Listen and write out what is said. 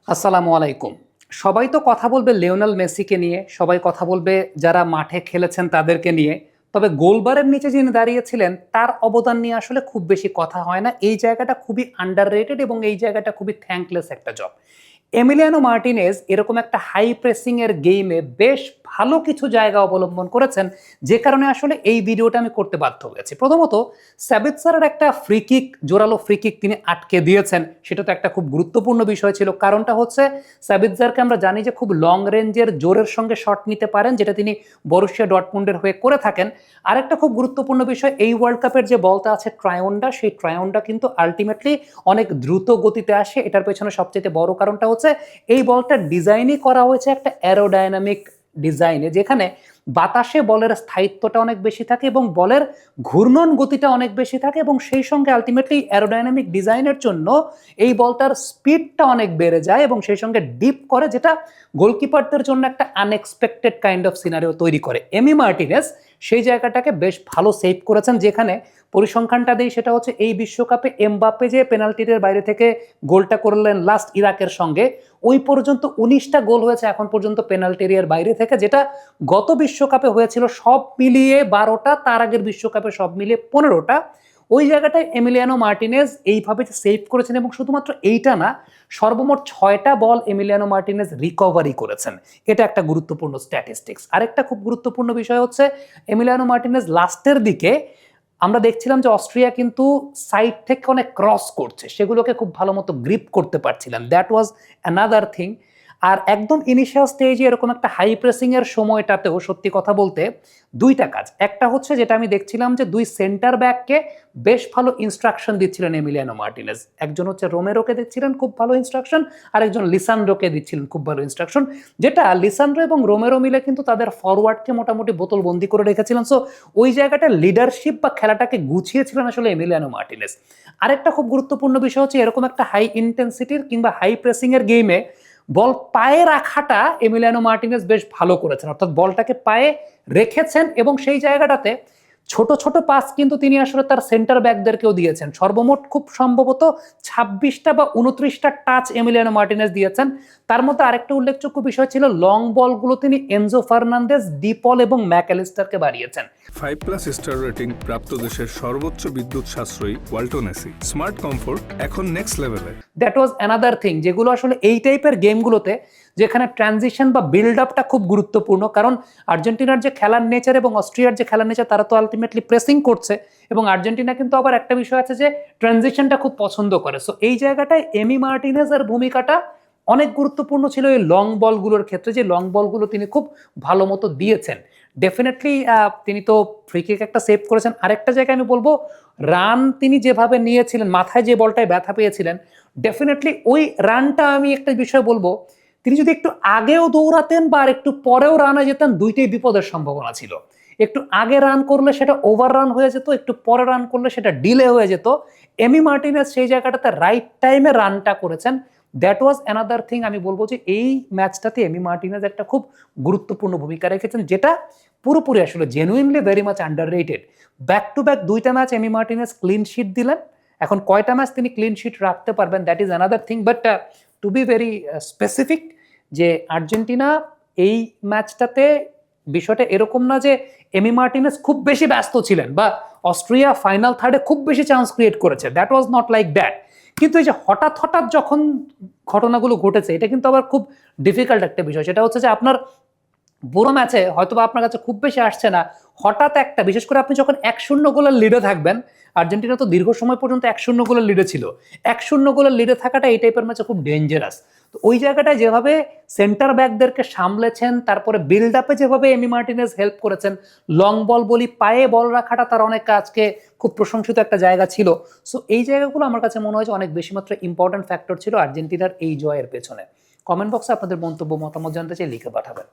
আসসালামু আলাইকুম। সবাই তো কথা বলবে লিওনেল মেসিকে নিয়ে, সবাই কথা বলবে যারা মাঠে খেলেছেন তাদেরকে নিয়ে। তবে গোলবারের নিচে যিনি দাঁড়িয়েছিলেন তার অবদান নিয়ে আসলে খুব বেশি কথা হয় না। এই জায়গাটা খুবই আন্ডাররেটেড এবং এই জায়গাটা খুবই থ্যাঙ্কলেস একটা জব। এমিলিয়ানো মার্টিনেজ এরকম একটা হাই প্রেসিং এর গেমে বেশ ভালো কিছু জায়গা অবলম্বন করেছেন, যে কারণে আসলে এই ভিডিওটা আমি করতে বাধ্য হয়েছি। প্রথমত, সাবিৎসারের একটা ফ্রি কিক, জোরালো ফ্রি কিক তিনি আটকে দিয়েছেন, সেটা তো একটা খুব গুরুত্বপূর্ণ বিষয় ছিল। কারণটা হচ্ছে সাবিৎজারকে আমরা জানি যে খুব লং রেঞ্জের জোরের সঙ্গে শট নিতে পারেন, যেটা তিনি বরুশিয়া ডর্টমুন্ডের হয়ে করে থাকেন। আরেকটা খুব গুরুত্বপূর্ণ বিষয়, এই ওয়ার্ল্ড কাপের যে বলটা আছে ট্রায়ন্ডা, সেই ট্রায়ন্ডা কিন্তু আলটিমেটলি অনেক দ্রুত গতিতে আসে। এটার পেছনে সবচেয়ে বড় কারণটা হচ্ছে এই বলটা ডিজাইনই করা হয়েছে একটা অ্যারোডাইনামিক ডিজাইনে, যেখানে বাতাসে বলের স্থায়িত্বটা অনেক বেশি থাকে এবং বলের ঘূর্ণন গতিটা অনেক বেশি থাকে, এবং সেই সঙ্গে আলটিমেটলি অ্যারোডাইনামিক ডিজাইনের জন্য এই বলটার স্পিডটা অনেক বেড়ে যায় এবং সেই সঙ্গে ডিপ করে, যেটা গোলকিপারদের জন্য একটা আনএক্সপেক্টেড কাইন্ড অফ সিনারিও তৈরি করে। এমি মার্টিনেজ সেই জায়গাটাকে বেশ ভালো সেভ করেছেন। যেখানে পরিসংখ্যানটা দেই সেটা হচ্ছে এই বিশ্বকাপে এমবাপ্পে যে পেনাল্টির বাইরে থেকে গোলটা করলেন লাস্ট ইরাকের সঙ্গে, ওই পর্যন্ত 19টা গোল হয়েছে এখন পর্যন্ত পেনাল্টি এরিয়ার বাইরে থেকে, যেটা গত বিশ্বকাপে হয়েছিল সব মিলিয়ে 12টা, তার আগের বিশ্বকাপে সব মিলিয়ে 15টা। ওই জায়গাটায় এমিলিয়ানো মার্টিনেজ এইভাবে সেভ করেছেন এবং শুধুমাত্র এইটা না, সর্বমোট 6টা বল এমিলিয়ানো মার্টিনেজ রিকভারি করেছেন। এটা একটা গুরুত্বপূর্ণ স্ট্যাটিস্টিক্স। আরেকটা খুব গুরুত্বপূর্ণ বিষয় হচ্ছে এমিলিয়ানো মার্টিনেজ লাস্টের দিকে আমরা দেখছিলাম যে অস্ট্রিয়া কিন্তু সাইড থেকে অনেক ক্রস করছে, সেগুলোকে খুব ভালো মতো গ্রিপ করতে পারছিলেন। That was another thing. আর একদম ইনিশিয়াল স্টেজে এরকম একটা হাই প্রেসিং এর সময়টাতেও সত্যি কথা বলতে দুইটা কাজ। একটা হচ্ছে যেটা আমি দেখছিলাম যে দুই সেন্টার ব্যাককে বেশ ভালো ইনস্ট্রাকশন দিচ্ছিলেন এমিলিয়ানো মার্টিনেজ। একজন হচ্ছে রোমেরোকে দিচ্ছিলেন খুব ভালো ইনস্ট্রাকশন, আর একজন লিসান্ড্রোকে দিচ্ছিলেন খুব ভালো ইনস্ট্রাকশন, যেটা লিসান্ড্রো এবং রোমেরো মিলে কিন্তু তাদের ফরওয়ার্ডকে মোটামুটি বোতলবন্দি করে রেখেছিলেন। সো ওই জায়গাটা লিডারশিপ বা খেলাটাকে গুছিয়েছিলেন আসলে এমিলিয়ানো মার্টিনেজ। আরেকটা খুব গুরুত্বপূর্ণ বিষয় হচ্ছে এরকম একটা হাই ইন্টেন্সিটির কিংবা হাই প্রেসিং এর গেমে বল পায়ে রাখাটা এমিলিয়ানো মার্টিনেজ বেশ ভালো করেছেন, অর্থাৎ বলটাকে পায়ে রেখেছেন এবং সেই জায়গাটাতে ছোট ছোট পাস কিন্তু তিনি আসলে তার সেন্টার ব্যাকদেরকেও দিয়েছেন। সর্বমোট খুব সম্ভবত 26টা বা 29টা টাচ এমিলিয়ানো মার্টিনেজ দিয়েছেন। তার মধ্যে আরেকটা উল্লেখযোগ্য বিষয় ছিল লং বলগুলো তিনি এনজো ফার্নান্দেজ, ডিপল এবং ম্যাকঅ্যালিস্টারকে বাড়িয়েছেন। 5+ স্টার রেটিং প্রাপ্ত দেশের সর্বোচ্চ বিদ্যুৎ সাশ্রয়ী ওয়ালটন এসি স্মার্ট কমফোর্ট এখন নেক্সট লেভেলে। দ্যাট ওয়াজ অ্যানাদার থিং, যেগুলো আসলে এই টাইপের গেমগুলোতে যেখানে ট্রানজিশন বা বিল্ড আপটা খুব গুরুত্বপূর্ণ। কারণ আর্জেন্টিনার যে খেলার নেচার এবং অস্ট্রিয়ার যে খেলার নেচার, তারা তো আলটিমেটলি প্রেসিং করছে, এবং আর্জেন্টিনা কিন্তু আবার একটা বিষয় আছে যে ট্রানজিশনটা খুব পছন্দ করে। সো এই জায়গাটায় এমি মার্টিনেজের ভূমিকাটা অনেক গুরুত্বপূর্ণ ছিল এই লং বলগুলোর ক্ষেত্রে, যে লং বলগুলো তিনি খুব ভালো মতো দিয়েছেন। ডেফিনেটলি তিনি তো ফ্রি কিক একটা সেভ করেছেন। আরেকটা জায়গায় আমি বলবো, রান তিনি যেভাবে নিয়েছিলেন, মাথায় যে বলটায় ব্যথা পেয়েছিলেন, ডেফিনেটলি ওই রানটা, আমি একটা বিষয় বলবো, তিনি যদি একটু আগেও দৌড়াতেন বা আর একটু পরেও রানে যেতেন, দুইটাই বিপদের সম্ভাবনা ছিল। একটু আগে রান করলে সেটা ওভার রান হয়ে যেত, একটু পরে রান করলে সেটা ডিলে হয়ে যেত। এমি মার্টিনেজ সেই জায়গাটাতে রাইট টাইমে রানটা করেছেন। That was another thing. আমি বলবো যে এই ম্যাচটাতে এমি মার্টিনেজ একটা খুব গুরুত্বপূর্ণ ভূমিকা রেখেছেন, যেটা পুরোপুরি আসলে genuinely very much underrated. Back to back দুইটা match Emi Martinez clean sheet দিলেন। এখন কয়টা ম্যাচ তিনি ক্লিন শিট রাখতে পারবেন, that is another thing. But to be very specific, যে আর্জেন্টিনা এই ম্যাচটাতে বিষয়টা এরকম না যে এমি মার্টিনেজ খুব বেশি ব্যস্ত ছিলেন বা অস্ট্রিয়া ফাইনাল থার্ডে খুব বেশি চান্স ক্রিয়েট করেছে, that was not like that. কিন্তু এই যে হঠাৎ হঠাৎ যখন ঘটনাগুলো ঘটেছে, এটা কিন্তু আবার খুব ডিফিকাল্ট একটা বিষয়। সেটা হচ্ছে যে আপনার পুরো ম্যাচে হয়তো বা আপনার কাছে খুব বেশি আসছে না, হঠাৎ একটা, বিশেষ করে আপনি যখন 1-0 গোলের লিডে থাকবেন, আর্জেন্টিনা তো দীর্ঘ সময় পর্যন্ত 1-0 গোলের লিডে ছিল, 1-0 গোলের লিডে থাকাটা এই টাইপের ম্যাচে খুব ডেঞ্জারাস। তো ওই জায়গাটায় যেভাবে সেন্টার ব্যাকদেরকে সামলেছেন, তারপরে বিল্ড আপে যেভাবে এমি মার্টিনেজ হেল্প করেছেন, লং বল বলি, পায়ে বল রাখাটা তার অনেক আজকে খুব প্রশংসিত একটা জায়গা ছিল। সো এই জায়গাগুলো আমার কাছে মনে হয় যে অনেক বেশি মাত্রা ইম্পর্টেন্ট ফ্যাক্টর ছিল আর্জেন্টিনার এই জয়ের পেছনে। কমেন্ট বক্সে আপনাদের মন্তব্য মতামত জানতে চাই, লিখে পাঠাবেন।